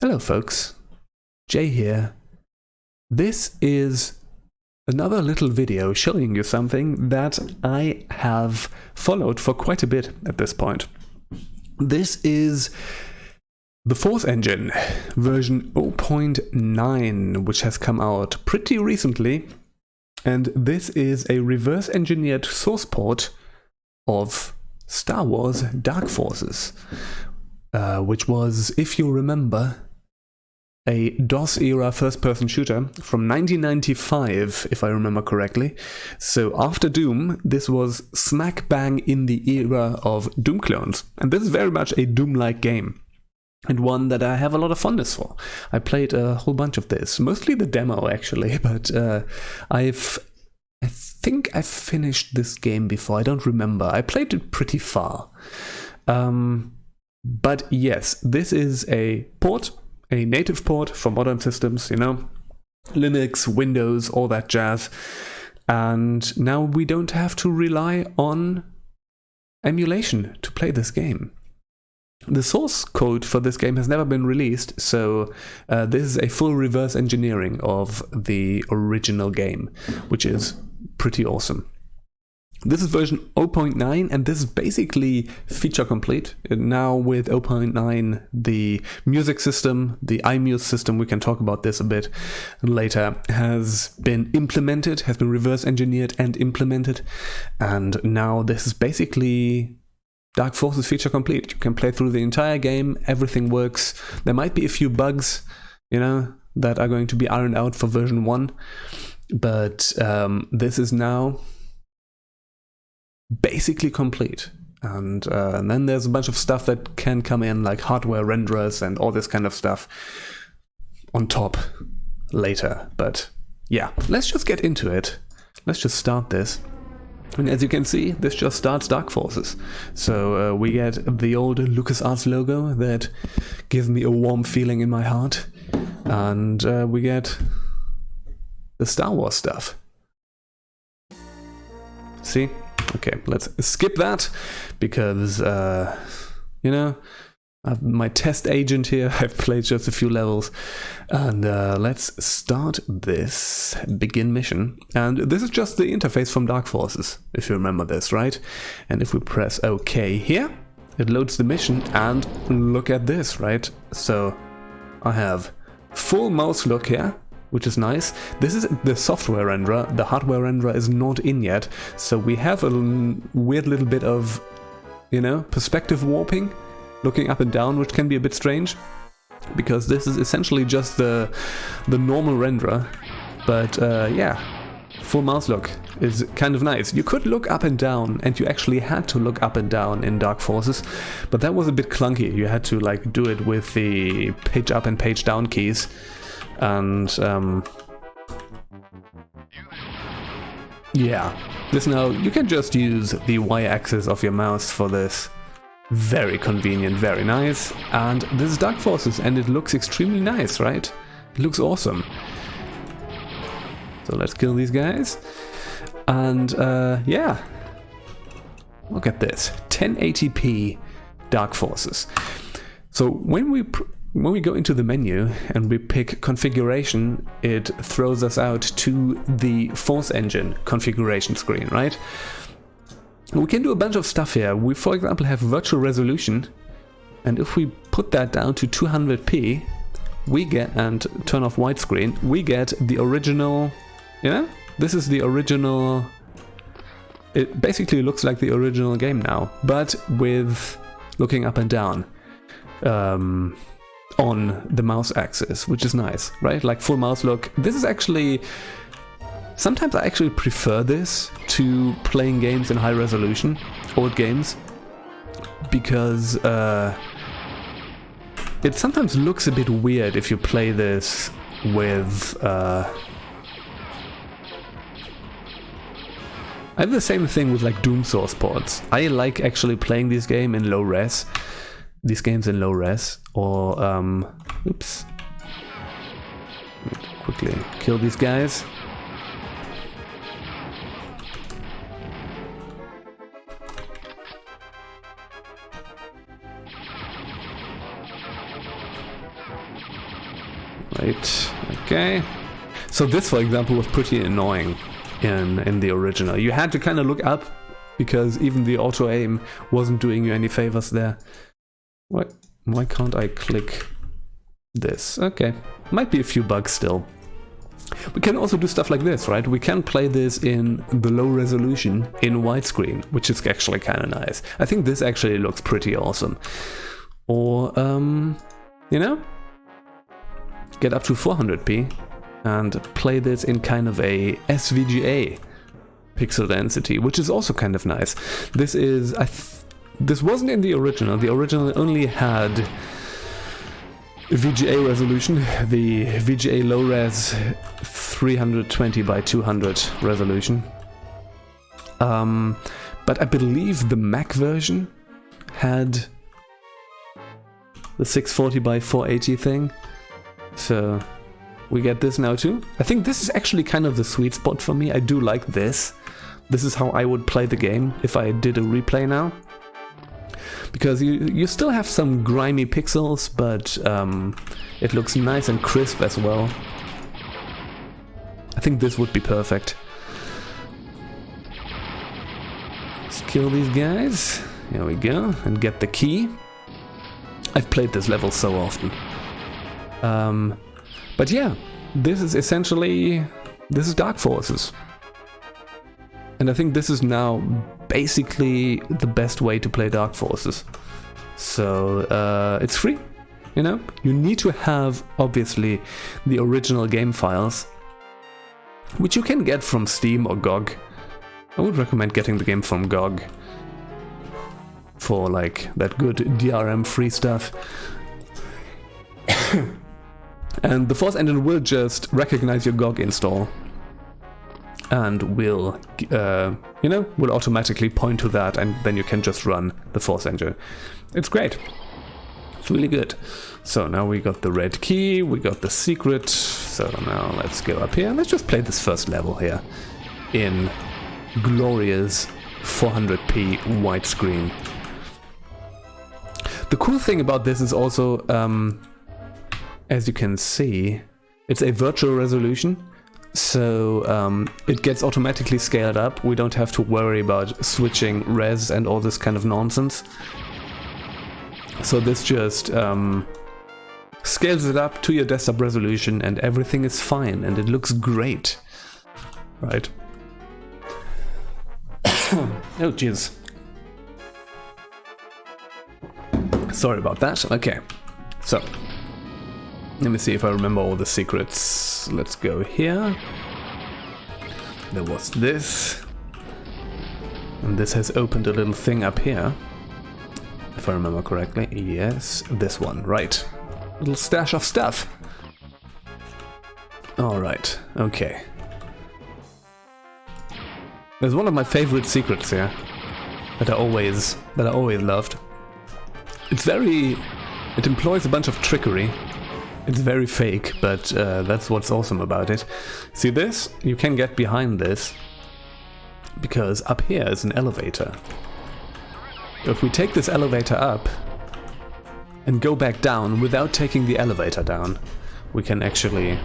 Hello folks, Jay here. This is another little video showing you something that I have followed for quite a bit at this point. This is the Force Engine version 0.9, which has come out pretty recently, and this is a reverse engineered source port of Star Wars Dark Forces, which was, if you remember, a DOS-era first-person shooter from 1995, if I remember correctly. So after Doom, this was smack bang in the era of Doom clones. And this is very much a Doom-like game, and one that I have a lot of fondness for. I played a whole bunch of this, mostly the demo actually, but I think I finished this game before, I don't remember. I played it pretty far. But yes, this is a port, a native port for modern systems, you know, Linux, Windows, all that jazz. And now we don't have to rely on emulation to play this game. The source code for this game has never been released, so this is a full reverse engineering of the original game, which is pretty awesome. This is version 0.9, and this is basically feature complete. Now with 0.9, the music system, the iMuse system, we can talk about this a bit later, has been implemented, has been reverse engineered and implemented. And now this is basically Dark Forces feature complete. You can play through the entire game, everything works. There might be a few bugs, you know, that are going to be ironed out for version 1. But this is now basically complete, and then there's a bunch of stuff that can come in, like hardware renderers and all this kind of stuff on top later. But yeah, let's just get into it. Let's just start this. And as you can see, this just starts Dark Forces. So we get the old LucasArts logo that gives me a warm feeling in my heart, and we get the Star Wars stuff. See? Okay, let's skip that, because, you know, I have my test agent here. I've played just a few levels, and let's start this begin mission. And this is just the interface from Dark Forces, if you remember this, right? And if we press OK here, it loads the mission, and look at this, right? So I have full mouse look here, which is nice. This is the software renderer. The hardware renderer is not in yet, so we have a weird little bit of, you know, perspective warping, looking up and down, which can be a bit strange, because this is essentially just the normal renderer. But yeah, full mouse look is kind of nice. You could look up and down, and you actually had to look up and down in Dark Forces, but that was a bit clunky. You had to like do it with the page up and page down keys. And yeah, this now, you can just use the y-axis of your mouse for this. Very convenient, very nice. And this is Dark Forces, and it looks extremely nice, right? It looks awesome. So let's kill these guys. And yeah, look at this, 1080p Dark Forces. So when we go into the menu and we pick configuration, it throws us out to the Force Engine configuration screen, right? We can do a bunch of stuff here. We, for example, have virtual resolution, and if we put that down to 200p, we get, and turn off widescreen, we get the original, you know? This is the original, it basically looks like the original game now, but with looking up and down. On the mouse axis, which is nice, right? Like full mouse look. This is actually, sometimes I actually prefer this to playing games in high resolution, old games, because it sometimes looks a bit weird if you play this with I have the same thing with like Doom source ports. I like actually playing this game in low res. These games in low res, or oops, quickly kill these guys. Right, okay. So this, for example, was pretty annoying in the original. You had to kind of look up because even the auto-aim wasn't doing you any favors there. Why can't I click this? Okay, might be a few bugs still. We can also do stuff like this, right? We can play this in the low resolution in widescreen, which is actually kind of nice. I think this actually looks pretty awesome. Or, you know, get up to 400p and play this in kind of a SVGA pixel density, which is also kind of nice. This is, this wasn't in the original. The original only had VGA resolution, the VGA low res 320 by 200 resolution. But I believe the Mac version had the 640 by 480 thing. So we get this now too. I think this is actually kind of the sweet spot for me. I do like this. This is how I would play the game if I did a replay now. Because you still have some grimy pixels, but it looks nice and crisp as well. I think this would be perfect. Let's kill these guys. Here we go, and get the key. I've played this level so often. But yeah, this is essentially, this is Dark Forces. And I think this is now basically the best way to play Dark Forces. So it's free, you know? You need to have, obviously, the original game files, which you can get from Steam or GOG. I would recommend getting the game from GOG for like that good DRM-free stuff. And the Force engine will just recognize your GOG install and will, you know, will automatically point to that, and then you can just run the Force engine. It's great. It's really good. So now we got the red key, we got the secret. So now let's go up here. Let's just play this first level here in glorious 400p widescreen. The cool thing about this is also, as you can see, it's a virtual resolution. So it gets automatically scaled up. We don't have to worry about switching res and all this kind of nonsense. So this just scales it up to your desktop resolution and everything is fine and it looks great. Right? Oh jeez. Sorry about that. Okay. So let me see if I remember all the secrets. Let's go here. There was this. And this has opened a little thing up here. If I remember correctly. Yes, this one. Right. Little stash of stuff. Alright. Okay. There's one of my favorite secrets here. That I always loved. It's very... It employs a bunch of trickery. It's very fake, but that's what's awesome about it. See this? You can get behind this, because up here is an elevator. If we take this elevator up and go back down without taking the elevator down, we can actually...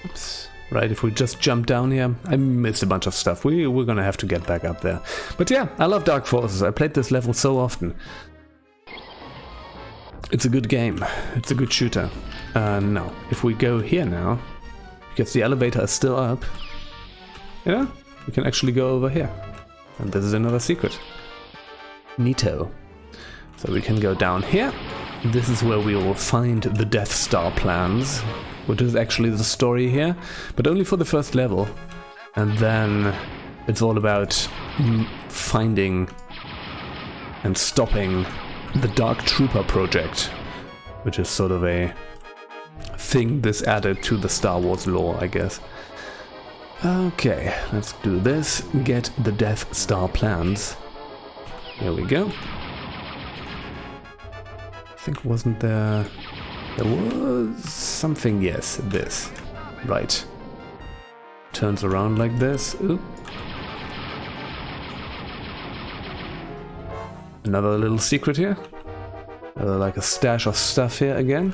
Oops. Right, if we just jump down here, I missed a bunch of stuff. We're gonna have to get back up there. But yeah, I love Dark Forces. I played this level so often. It's a good game. It's a good shooter. Now, if we go here now, because the elevator is still up, yeah, we can actually go over here. And this is another secret. Neato. So we can go down here. This is where we will find the Death Star plans, which is actually the story here, but only for the first level. And then it's all about finding and stopping the Dark Trooper project, which is sort of a thing this added to the Star Wars lore, I guess. Okay, let's do this. Get the Death Star plans. Here we go. I think wasn't there... There was something, yes, this. Right. Turns around like this. Ooh. Another little secret here. Like a stash of stuff here again.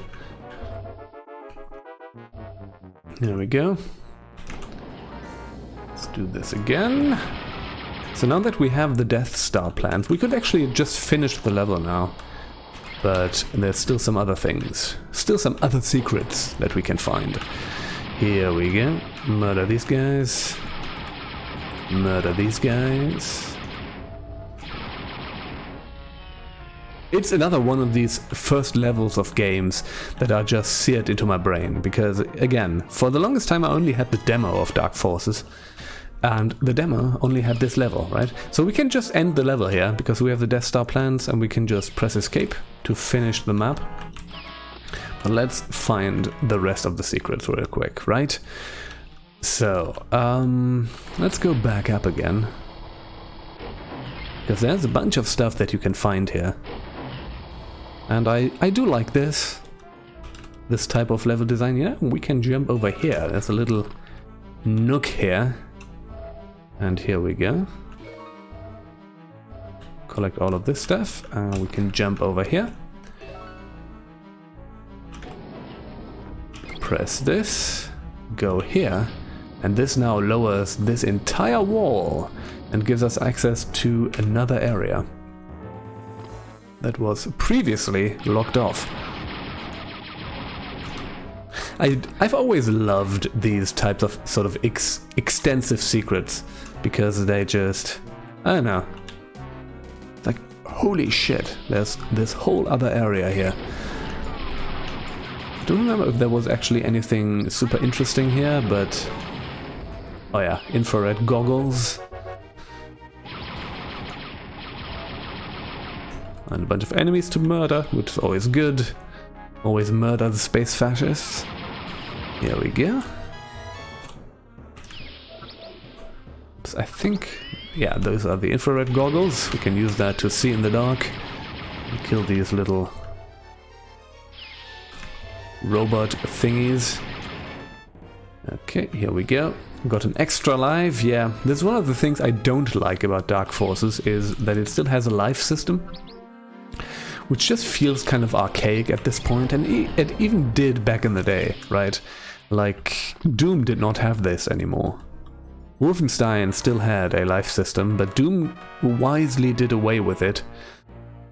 There we go. Let's do this again. So now that we have the Death Star plans, we could actually just finish the level now. But there's still some other things. Still some other secrets that we can find. Here we go. Murder these guys. Murder these guys. It's another one of these first levels of games that are just seared into my brain, because, again, for the longest time I only had the demo of Dark Forces, and the demo only had this level, right? So we can just end the level here, because we have the Death Star plans, and we can just press escape to finish the map. But let's find the rest of the secrets real quick, right? So, let's go back up again, because there's a bunch of stuff that you can find here. And I do like this type of level design. Yeah, we can jump over here. There's a little nook here. And here we go. Collect all of this stuff. We can jump over here. Press this. Go here. And this now lowers this entire wall and gives us access to another area that was previously locked off. I've always loved these types of sort of extensive secrets, because they just, I don't know, like, holy shit, there's this whole other area here. I don't remember if there was actually anything super interesting here, but oh yeah, infrared goggles. And a bunch of enemies to murder, which is always good. Always murder the space fascists. Here we go. So I think, yeah, those are the infrared goggles. We can use that to see in the dark. And kill these little robot thingies. Okay, here we go. Got an extra life. Yeah, this is one of the things I don't like about Dark Forces, is that it still has a life system, which just feels kind of archaic at this point, and it even did back in the day, right? Like, Doom did not have this anymore. Wolfenstein still had a life system, but Doom wisely did away with it,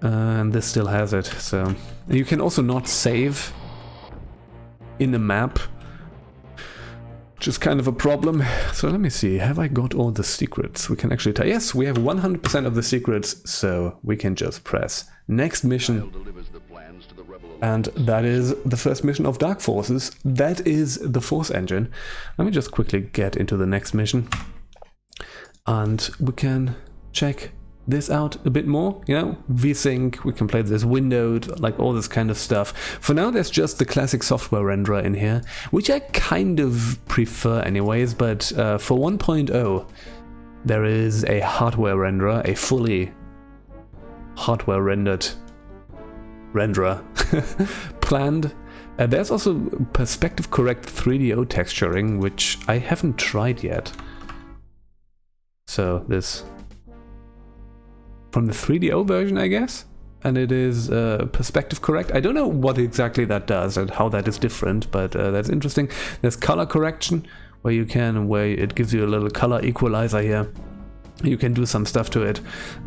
and this still has it. So you can also not save in the map, which is kind of a problem. So let me see, have I got all the secrets? We can actually tell, yes, we have 100% of the secrets, so we can just press next mission. And that is the first mission of Dark Forces. That is the Force engine. Let me just quickly get into the next mission, and we can check this out a bit more, you know, VSync, we can play this windowed, like all this kind of stuff. For now there's just the classic software renderer in here, which I kind of prefer anyways, but for 1.0 there is a hardware renderer, a fully hardware rendered renderer planned. There's also perspective correct 3DO texturing, which I haven't tried yet. So this from the 3DO version, I guess, and it is perspective correct. I don't know what exactly that does and how that is different, but that's interesting. There's color correction, where it gives you a little color equalizer here. You can do some stuff to it,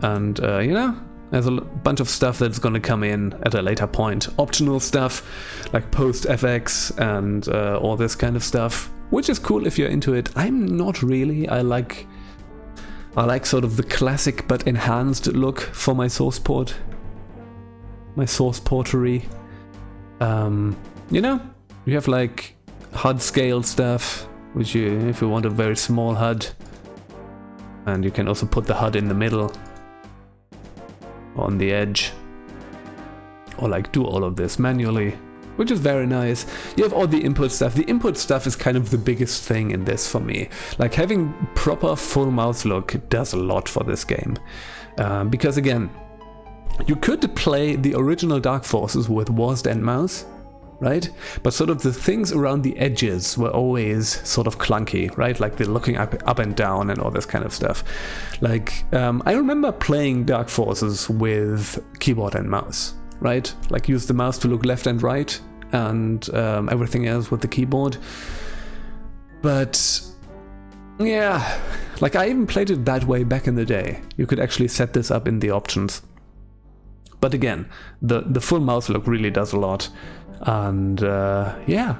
and you know, there's a bunch of stuff that's going to come in at a later point. Optional stuff like post FX and all this kind of stuff, which is cool if you're into it. I'm not really. I like sort of the classic but enhanced look for my source port. My source portery. You know, you have like HUD scale stuff, which if you want a very small HUD, and you can also put the HUD in the middle, on the edge, or like do all of this manually, which is very nice. You have all the input stuff. The input stuff is kind of the biggest thing in this for me. Like, having proper full mouse look does a lot for this game. Because again, you could play the original Dark Forces with WASD and mouse, right? But sort of the things around the edges were always sort of clunky, right? Like the looking up and down and all this kind of stuff. Like, I remember playing Dark Forces with keyboard and mouse, right? Like use the mouse to look left and right and everything else with the keyboard. But yeah, like I even played it that way back in the day. You could actually set this up in the options. But again, the full mouse look really does a lot. And yeah.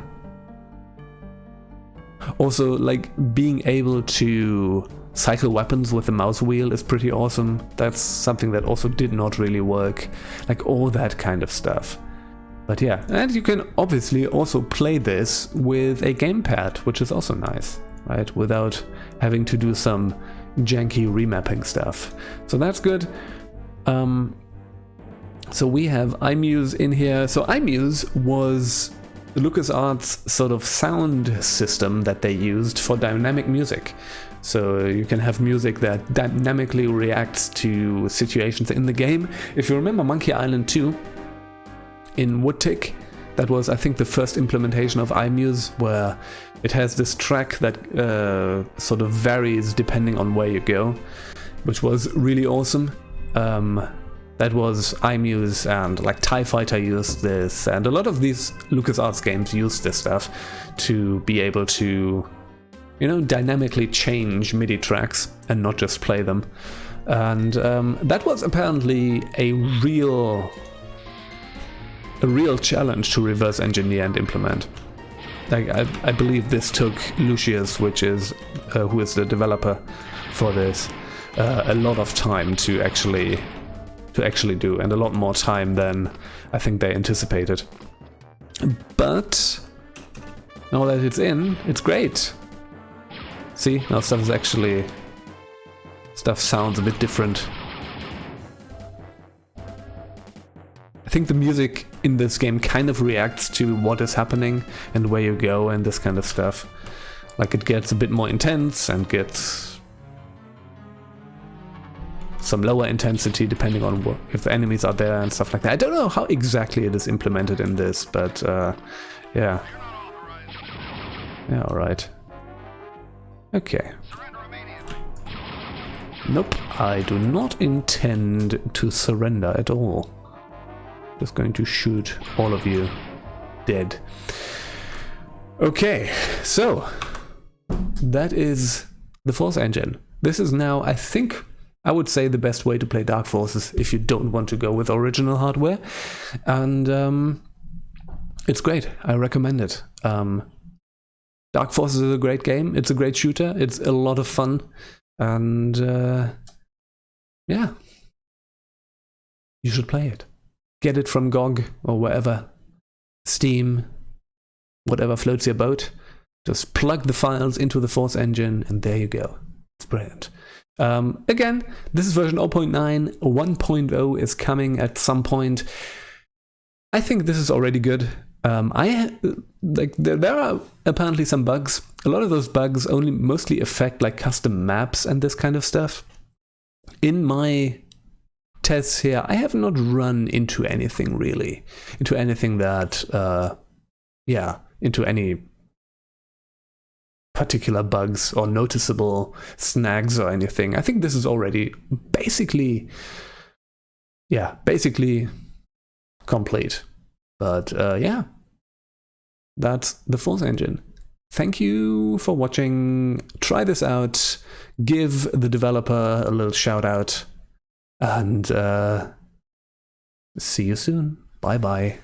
Also, like being able to cycle weapons with the mouse wheel is pretty awesome. That's something that also did not really work. Like all that kind of stuff. But yeah, and you can obviously also play this with a gamepad, which is also nice. Right, without having to do some janky remapping stuff. So that's good. So we have iMuse in here. So iMuse was the LucasArts sort of sound system that they used for dynamic music. So you can have music that dynamically reacts to situations in the game. If you remember Monkey Island 2 in Woodtick, that was, I think, the first implementation of iMuse, where it has this track that sort of varies depending on where you go, which was really awesome. That was iMuse, and like TIE Fighter used this, and a lot of these LucasArts games used this stuff to be able to, you know, dynamically change MIDI tracks and not just play them. And that was apparently a real challenge to reverse engineer and implement. Like I believe this took Lucius, which is who is the developer for this, a lot of time to actually do, and a lot more time than I think they anticipated. But now that it's in, it's great. See, now stuff sounds a bit different. I think the music in this game kind of reacts to what is happening and where you go and this kind of stuff. Like it gets a bit more intense and gets some lower intensity depending on if the enemies are there and stuff like that. I don't know how exactly it is implemented in this, but yeah. Yeah, alright. Okay. Nope, I do not intend to surrender at all. Just going to shoot all of you dead. Okay, so that is the Force engine. This is now, I think, I would say the best way to play Dark Forces if you don't want to go with original hardware. And it's great. I recommend it. Dark Forces is a great game. It's a great shooter. It's a lot of fun. And yeah, you should play it. Get it from GOG or wherever, Steam, whatever floats your boat. Just plug the files into the Force engine and there you go. It's brilliant. Again, this is version 0.9. 1.0 is coming at some point. I think this is already good. There are apparently some bugs. A lot of those bugs only mostly affect like custom maps and this kind of stuff. In my tests here, I have not run into anything really, into anything that, into any particular bugs or noticeable snags or anything. I think this is already basically complete. But yeah, that's the Force engine. Thank you for watching. Try this out. Give the developer a little shout out. And see you soon. Bye bye.